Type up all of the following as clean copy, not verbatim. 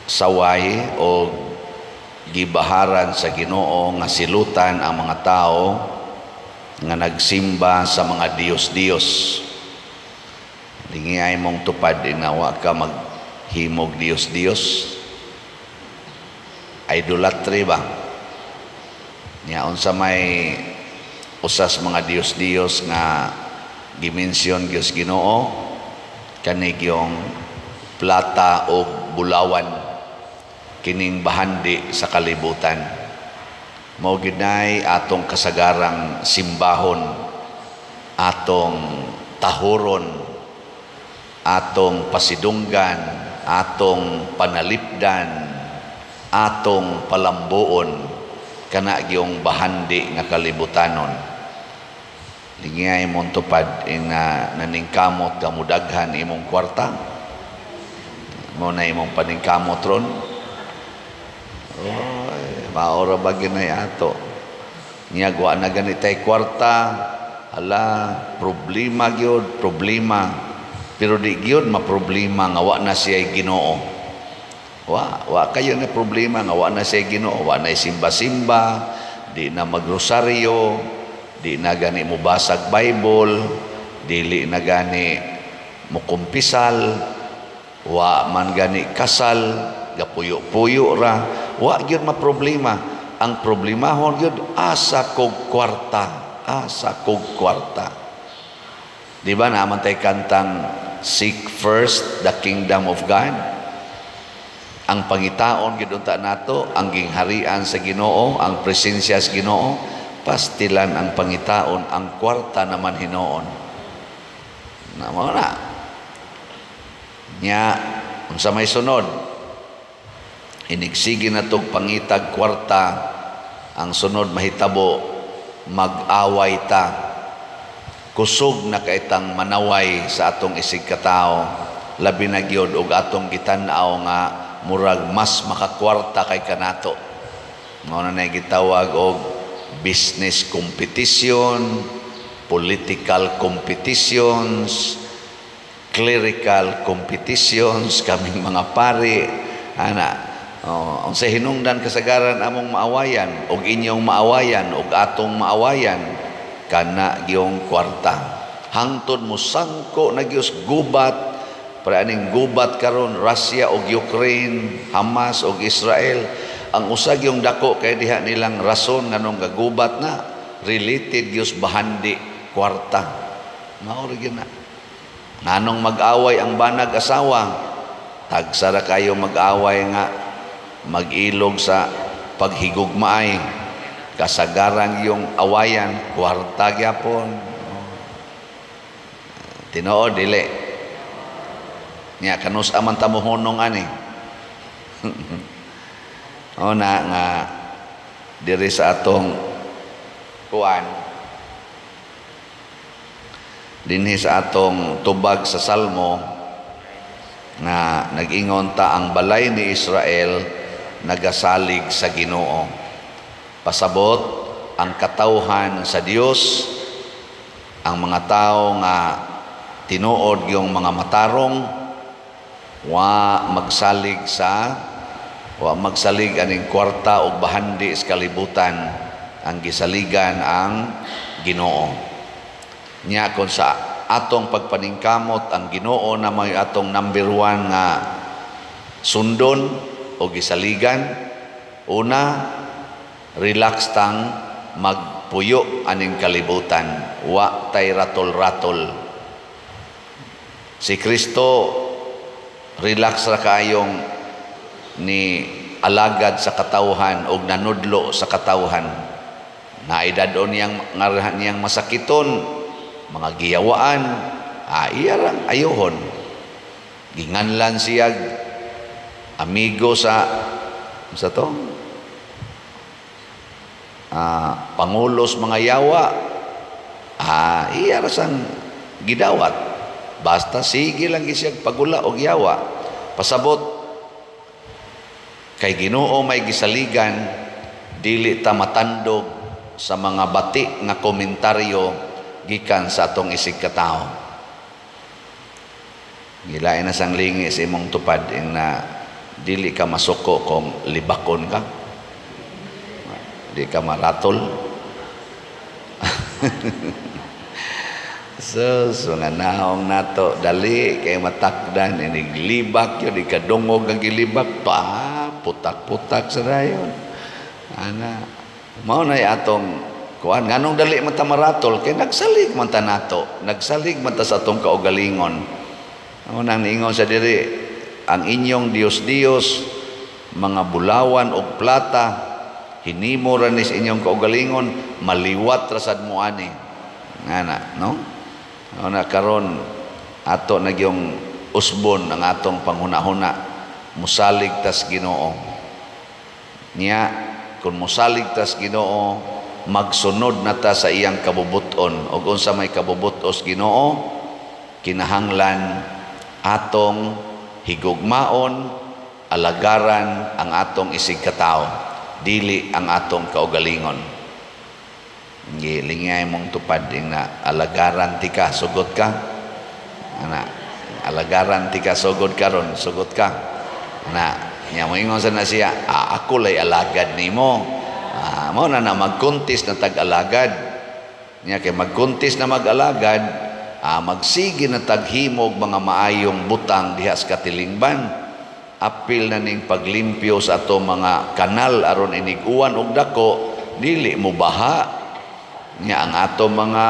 saway o gibaharan sa Ginoo nga silutan ang mga tao nga nagsimba sa mga Diyos-Diyos. Lingiyay mong tupad inawa ka maghimog Diyos-Diyos. Idolatry ba? Nya unsa may usas mga Diyos-Diyos nga gimensyon Diyos Ginoo, kanig yung plata o bulawan, kining bahandi sa kalibutan. Mao ginay atong kasagarang simbahon, atong tahuron, atong pasidunggan, atong panalipdan, atong palambuon, kana gyung bahandi nga kalibutanon. Lingiyay mong tupad ina naningkamot kamudaghan imong kwarta, mo na imong paningkamot ron. Maora ba ginay ato niya wa na ganitay kwarta, ala problema gyud, problema, pero di gyud maproblema nga wa na siya Ginoo. Wa kayo na problema nga wa na siya Ginoo, wa na simba-simba, di na magrosaryo, di na gani mo basag Bible, dili na gani mo kumpisal, wa man gani kasal, gapuyo-puyo ra, wa gyud maproblema. Ang problemahon gyud asa kog kwarta, asa kog kwarta. Di ba naman tay kantang seek first the kingdom of God? Ang pangitaon gyud unta nato ang gingharian sa Ginoo, ang presensya sa Ginoo, pastilan ang pangitaon, ang kwarta naman hinoon. Namo na. Nya unsa may sunod? Inigsigi na tog pangitag kwarta, ang sunod mahitabo mag-away ta. Kusog na kaitang manaway sa atong isig katao, labi na gyud og atong gitan-aw nga murag mas makakwarta kay kanato. Mao na gitawag og business competition, political competitions, clerical competitions, kaming mga pari ana. Sa hinungdan kasagaran among maawayan og inyong maawayan og atong maawayan kana gyung kwarta. Hangtod mo sangko na gyus gubat, para aning gubat karon Russia og Ukraine, Hamas og Israel. Ang usag yung dako kay diha nilang rason nganong gagubat na related gyus bahandi kwarta. Mao ra gyud na. Nganong mag-away ang banag asawa, tagsara kayo mag-away nga mag-ilog sa paghigugmaay, kasagaran yung awayan, kwarta gyapon. Tinuod dili. Nya kanus aman tamuhunong ani. Na nga diri sa atong kuan, dinhi sa atong tubag sa Salmo nga nag-ingon ta ang balay ni Israel nagasalig sa Ginoo. Pasabot ang katawhan sa Dios, ang mga tao nga tinuod yung mga matarong wa magsalig aning kwarta o bahandi sa kalibutan, ang gisaligan ang Ginoo. Nya kon sa atong pagpaningkamot ang Ginoo na may atong number 1 nga sundon o gisaligan, una, relax tang magpuyo aning kalibutan, wa tay ratol-ratol. Si Kristo relax ra kayong ni alagad sa katawhan og nanudlo sa katawhan. Naidadon niyang masakiton, mga giyawaan, iyarang ayohon. Ginganlan siya amigo sa to pangulos mga yawa, iyarasan gidawat, basta sige lang gisiyag pagula og yawa. Pasabot kay Ginoo may gisaligan, dili ta matandog sa mga bati nga komentaryo gikan sa atong isig katao. Gilain na sang lingi sa imong tupad ing na dili ka masuko kung libakon ka. Di ka maratol. So nga naong nato dali kay matakdan inig libak yun ikadungog ang gilibak putak-putak sa dayon. Ana mao na atong kuan nganong dali man ta maratol kay nagsalig man ta nato, nagsalig man ta sa atong kaugalingon. Ano nang niingon sa diri ang inyong Dios mga bulawan og plata hinimo ra ni sa inyong kaugalingon maliwat ra sad mo ani. Ngana no? Ana karon ato nagyong usbon ang atong panghuna-huna musalig tas Ginoo. Niya kung musalig tas Ginoo magsunod na ta sa iyang kabubuton ug unsa may kabubutos Ginoo kinahanglan atong higugmaon alagaran ang atong isig katao dili ang atong kaugalingon. Lingay mong tupad ding na alagaran ti ka sugot ka ana alagaran ti ka sugod karon sugot ka na nya moingon sa na siya ako lay alagad nimo mao na magkuntis na tag-alagad nya kay magkuntis na mag-alagad magsige na taghimog mga maayong butang diha sa katilingban apil na ning paglimpyo sa ato mga kanal aron iniguan og dako dili mo baha nya ang ato mga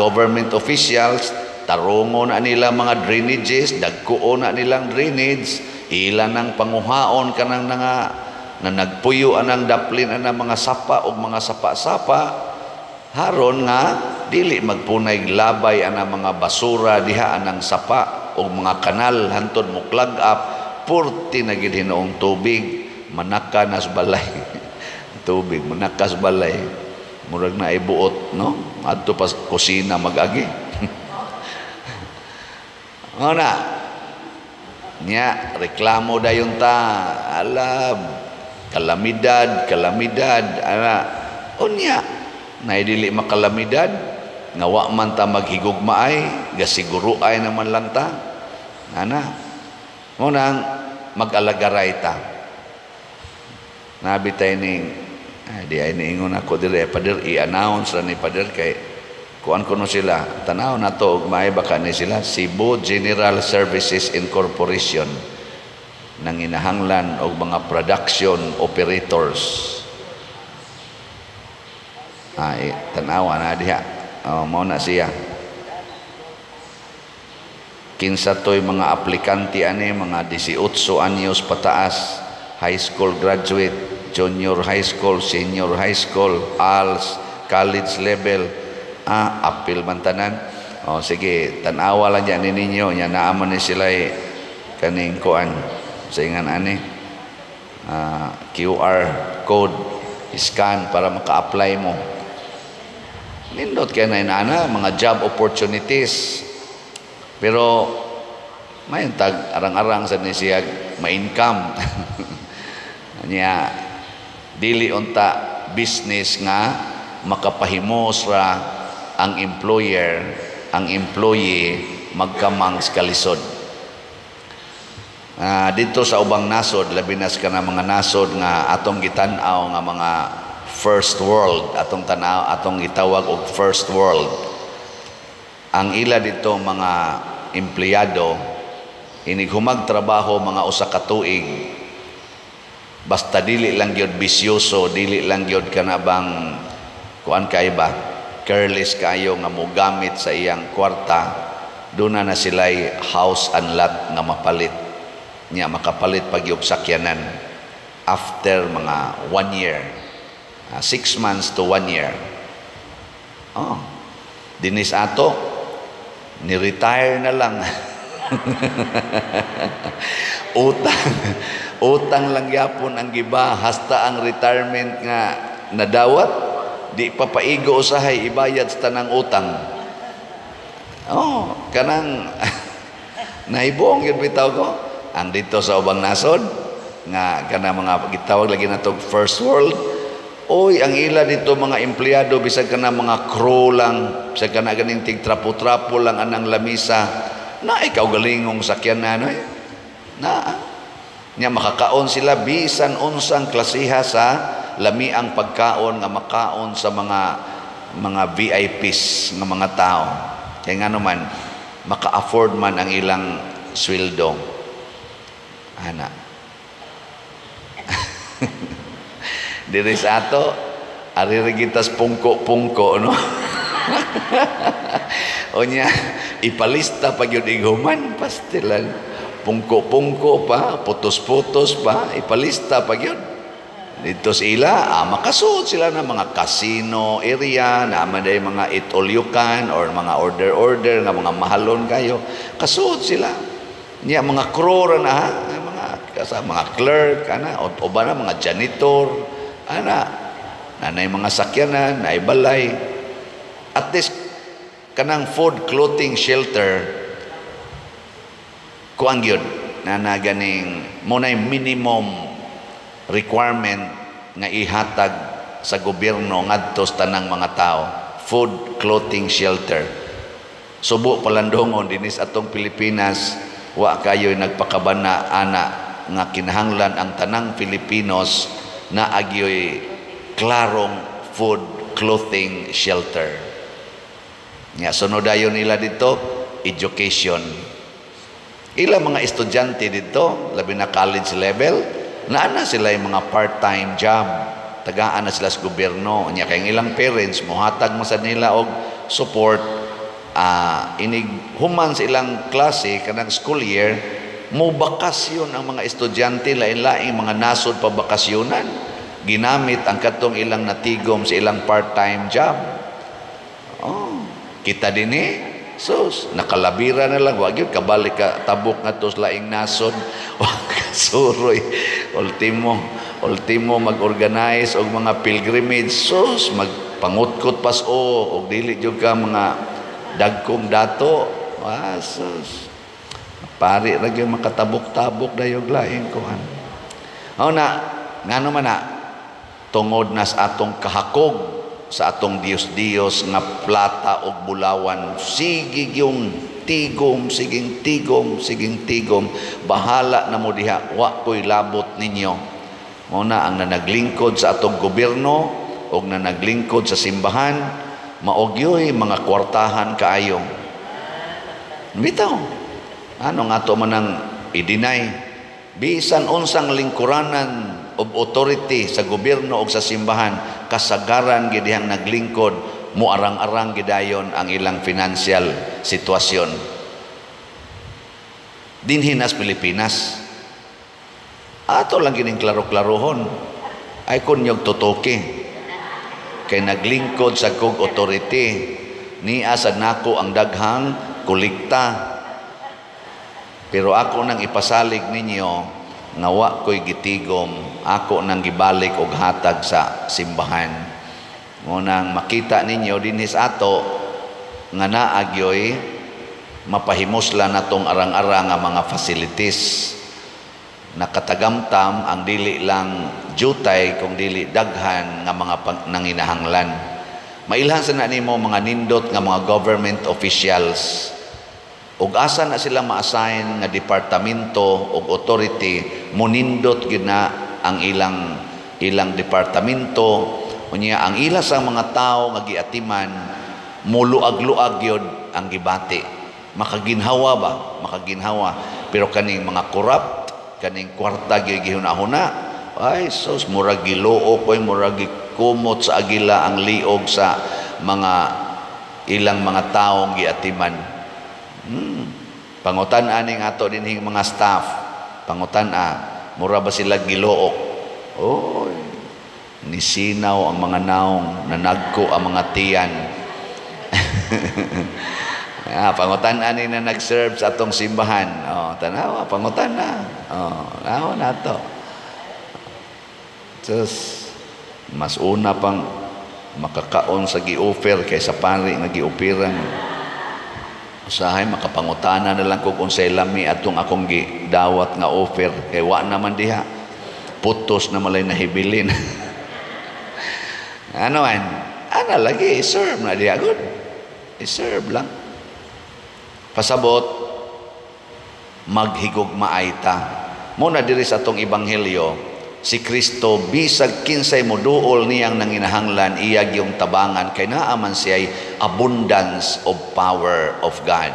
government officials tarungo na nila mga drainages dagkuo na nilang drainage ila nang panguhaon kanang nga na nagpuyo anang daplin anang mga sapa o mga sapa-sapa haron nga dili magpunay labay anang mga basura diha anang sapa o mga kanal hantod mo clog up purti na gid hinoong tubig manaka nas balay tubig manakas balay murag na ibuot no adto pa kusina mag-agi ana nya reklamo dayon ta alam kalamidad ana unya nay dili makalamidad nga wa man ta maghigugmaay gasiguro ay naman lang ta ana mo nang mag-alagaray ta nabitay ning di ay niingon ako dire pader i-announce ra ni pader kay kuan kuno sila tanaw na to ug may baka ni sila Cebu General Services Incorporation nang inahanglan og mga production operators tanaw na diha mao na siya kinsa toy mga aplikante ani mga 18 anyos pataas high school graduate junior high school, senior high school, ALS, college level, apil man tanan. Sige, tanawa lang yan ninyo, yan naaman ni sila kaning kuan, sa ingan ani, QR code, scan para maka-apply mo. Nindot kaya na inana, mga job opportunities. Pero, may tag arang-arang sa nisiyag, ma-income. Niya, dili unta business nga makapahimos ra ang employer ang employee magkamang kalisod dito sa ubang nasod labi na ka na mga nasod nga atong gitan-aw nga mga first world atong tanaw atong gitawag og first world ang ila dito mga empleyado inig humagtrabaho mga usa ka tuig basta dili lang gyud bisyoso dili lang gyud kanabang kuan kay ba careless kayo nga mogamit sa iyang kwarta duna na sila'y house and lot nga mapalit nya makapalit pag yung sakyanan after mga 1 year 6 months to 1 year dinis ato ni-retire na lang utang lang yapon ang giba hasta ang retirement nga nadawat di papaigo usahay ibayad sa tanang utang kanang naibong yun bitaw ko ang dito sa ubang nasod nga kana mga gitawag lagi na to first world oy ang ila dito mga empleyado bisag kana mga crew lang bisag kana ganing tig trapo-trapo lang anang lamisa Na ikaw galingong sakyan na ano eh. Na nya makakaon sila bisan unsang klasiha sa lamiang pagkaon nga makaon sa mga VIPs nga mga tao. Kaya nga naman maka-afford man ang ilang sweldo. Ana. Diri sa ato aririgitas pungko-pungko no. Onya ipalista pag yun iguman pastilan pungko-pungko pa putos-putos pa ipalista pag yun dito sila makasuot sila ng mga casino area na day mga eat all you can or mga order nga mga mahalon kayo kasuot sila niya mga crew na mga clerk ana o ba na mga janitor ana nanay mga sakyanan na ibalay at least kanang food, clothing, shelter kuang yun na naganing munay minimum requirement nga ihatag sa gobyerno ngadto sa tanang mga tao food, clothing, shelter subo palandongon dinis atong Pilipinas wa kayo'y nagpakabana ana nga kinahanglan ang tanang Filipinos na agyo'y klarong food, clothing, shelter. Nga sunodayon nila dito, education. Ilang mga estudyante dito, labi na college level, naana sila yung mga part-time job, tagaan na sila sa gobyerno. Nya kayong ilang parents, muhatag mo sa nila og support, inig human sa ilang klase, kanang school year, mo bakasyon ang mga estudyante, lain-laing mga nasod pa bakasyonan, ginamit ang katong ilang natigom sa ilang part-time job. Kita din sus, nakalabira na lang, wag yun, kabalik ka, tabok nga tos laing nasod, wag kasuroy, ultimo mag-organize og mga pilgrimage, sus, magpangutkot pas og dili jud ka mga dagkong dato, sus, pari ra gyud makatabok-tabok dayog laing kuan. Ngano man na, tungod nas atong kahakog, sa atong Dios nga plata og bulawan sige yung tigom siging tigom bahala na mo diha wa koy labot ninyo mo na ang nanaglingkod sa atong gobyerno og nanaglingkod sa simbahan maogyoy mga kwartahan kaayo bitaw ano nga to manang i-deny bisan unsang lingkuranan of authority sa gobyerno o sa simbahan kasagaran gidihang naglingkod mo arang-arang gidayon ang ilang financial sitwasyon dinhi nas Pilipinas ato lang gining klaro-klarohon ay kunyog tutoke kay naglingkod sa kog authority ni asad nako ang daghang kolekta pero ako nang ipasalig ninyo nga wa ko'y gitigom ako nang gibalik og hatag sa simbahan ngunang makita ninyo dinhis ato nga naagyoy mapahimuslan natong arang-arang nga mga facilities nakatagamtam ang dili lang jutay kung dili daghan nga mga nanginahanglan mailhan sa na nimo mga nindot nga mga government officials ug asa na sila ma-assign nga departamento ug authority munindot gyud na ang ilang departamento unya ang ila sa mga tawo nga giatiman muluag-luag gyud ang gibati makaginhawa pero kaning mga corrupt kaning kwarta gyud gihuna-huna ay sus murag giloo koy murag gikumot sa agila ang liog sa mga ilang mga taong giatiman pangutan aning ato dinhing mga staff pangutan mura ba sila gilook oy nisinaw ang mga naong nanagko ang mga tiyan pangutan ani na nag-serve sa atong simbahan tanawa pangutan na naon nato just mas una pang makakaon sa gi-offer kaysa pari nga gi-operan usahay makapangutana na lang kung unsay lami atong akong gidawat nga offer kay wa naman diha putos na malay nahibilin ana lagi serve na diha good i-serve lang pasabot maghigugmaay ta. Muna diri sa atong ebanghelyo, si Kristo bisag kinsay mo duol niyang nanginahanglan iyag yung tabangan kay naaman siya'y abundance of power of God.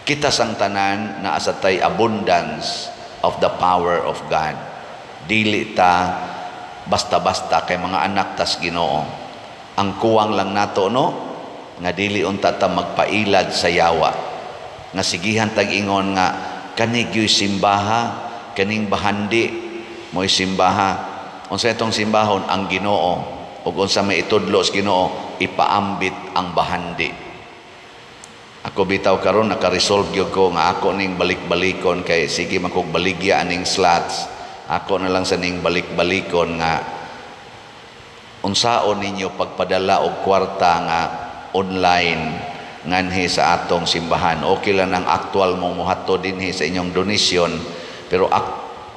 Kita sang tanan na asatay abundance of the power of God. Dili ta basta-basta kay mga anak tas Ginoo. Ang kuwang lang nato no nga dili unta ta magpailad sa yawa. Nga sigihan tag ingon nga kani gyud simbaha, kaning bahandi mo'y simbaha. Unsa itong simbahon? Ang Ginoo. Ug unsa may itudlo sa Ginoo, ipaambit ang bahandi. Ako bitaw karon naka-resolve gyud ko nga ako ning balik-balikon kay sige man kog baligya aning slots. Ako na lang sa ning balik-balikon nga unsaon ninyo pagpadala og kwarta nga online nganhi sa atong simbahan. Okay lang ang actual mong muhatod dinhi sa inyong donation, pero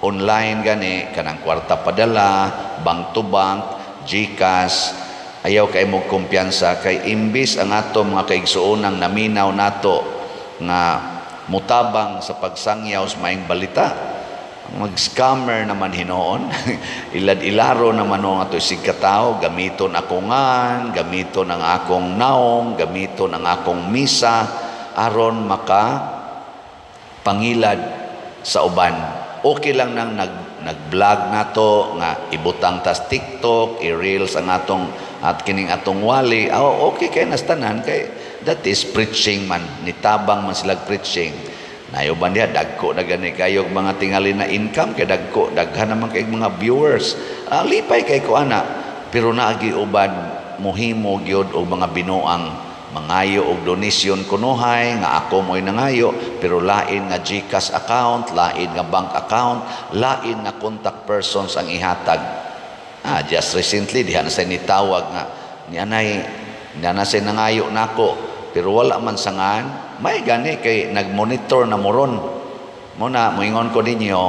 online gani kanang kwarta padala, bank to bank, GCash, ayaw kay mo kumpiyansa kay imbis ang ato mga kaigsuonang naminaw nato nga mutabang sa pagsangyaw sa maing balita, mag-scammer naman hinoon. Ilad-ilaro naman ang ato isig katao, gamiton akongan, gamiton ang akong naong, gamiton ang akong misa aron maka pangilad sa uban. Okay lang nang nag-vlog nato nga ibutang tas TikTok, i-reels ang atong at kining atong wali. Okay kay nastanan kay that is preaching man, nitabang man sila preaching. Nayuban diha dagko na gani kayo mga tingali na income kay daghan naman kay mga viewers. Lipay kay ko ana, pero naagi uban mohimo gyud og mga binuang mangayo og donation kunuhay nga ako mo'y nangayo, pero lain nga GCash account, lain nga bank account, lain nga contact persons ang ihatag. Just recently diha na say nitawag nga ni anay na say nangayo nako, pero wala man sangan. May gani kay nagmonitor na moron. Muna moingon ko ninyo,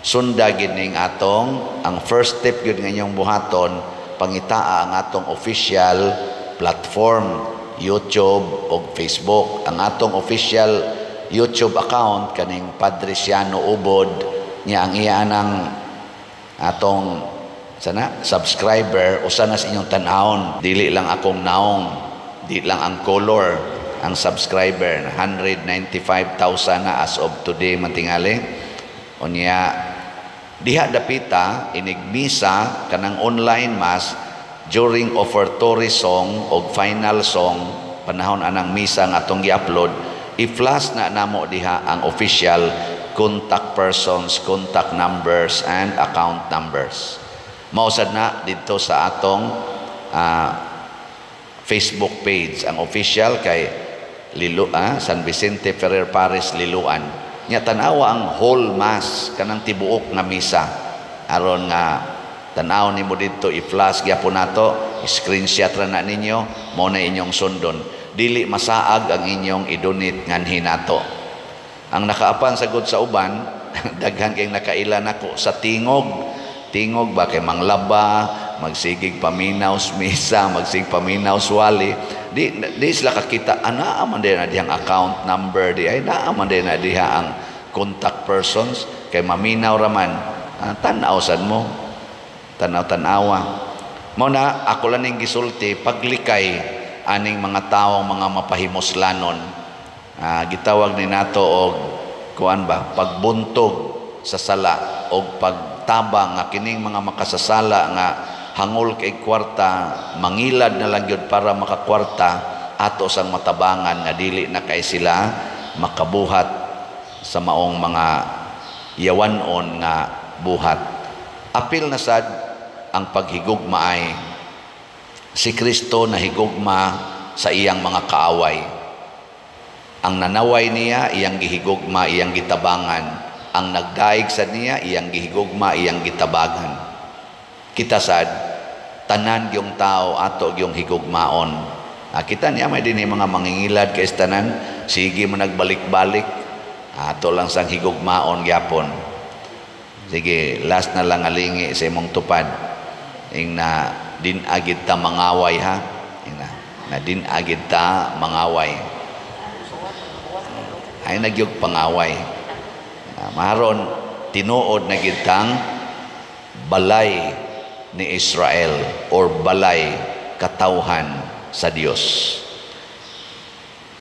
sunda gid ning atong ang first step gyud nga inyong buhaton, pangitaa ang atong official platform, YouTube o Facebook. Ang atong official YouTube account kaning Padre Siano Ubod niya ang iya ng atong subscriber usa na sa inyong tan-awon. Dili lang akong naong, dili lang ang color ang subscriber. 195,000 na as of today mantingali. Unya diha dapita inigbisa kanang online mass during offertory song o final song, panahon anang misa nga atong gi-upload, i-flash na namo diha ang official contact persons, contact numbers, and account numbers. Mausad na dito sa atong Facebook page, ang official kay San Vicente Ferrer Paris Liloan. Nya tanawa ang whole mass kanang tibuok nga misa aron nga tanaw nimo dito, i-flash gyapon nato, screenshot ra na ninyo, mo na inyong sundon. Dili masaag ang inyong idonate nganhi nato. Ang nakaapan sagod sa uban, daghan kay nakaila nako sa tingog. Tingog ba kay manglaba, magsigig paminaw sa misa, magsigig paminaw sa wali. Di sila kakita, naa man din na dihang account number, di ay naa man din na diha ang contact persons, kay maminaw raman. Tanaw sad mo. Tanaw-tanawa. Muna, ako lang ning gisulti, paglikay aning mga taong mga mapahimuslanon. Gitawag ni nato og kuan ba, pagbuntog sa sala o pagtabang nga kining mga makasasala nga hangol kay kwarta, mangilad na lang yun para makakwarta ato sang matabangan nga dili na kay sila makabuhat sa maong mga yawanon nga buhat. Apil na sad ang paghigugma ay si Kristo na higugma sa iyang mga kaaway. Ang nanaway niya, iyang gihigugma, iyang gitabangan. Ang nagdaig sa niya, iyang gihigugma, iyang gitabagan. Kita sad, tanan yung tao ato yung higugmaon. Kita niya may din mga mangingilad kay tanan, sige mo nagbalik-balik, ato lang sang higugmaon gyapon. Sige, last na lang alingi sa imong tupad. Ing na din agid ta mangaway ha. Ing na din agid ta mangaway. Ay nagyog pangaway. Maron tinuod na gitang balay ni Israel or balay katawhan sa Dios.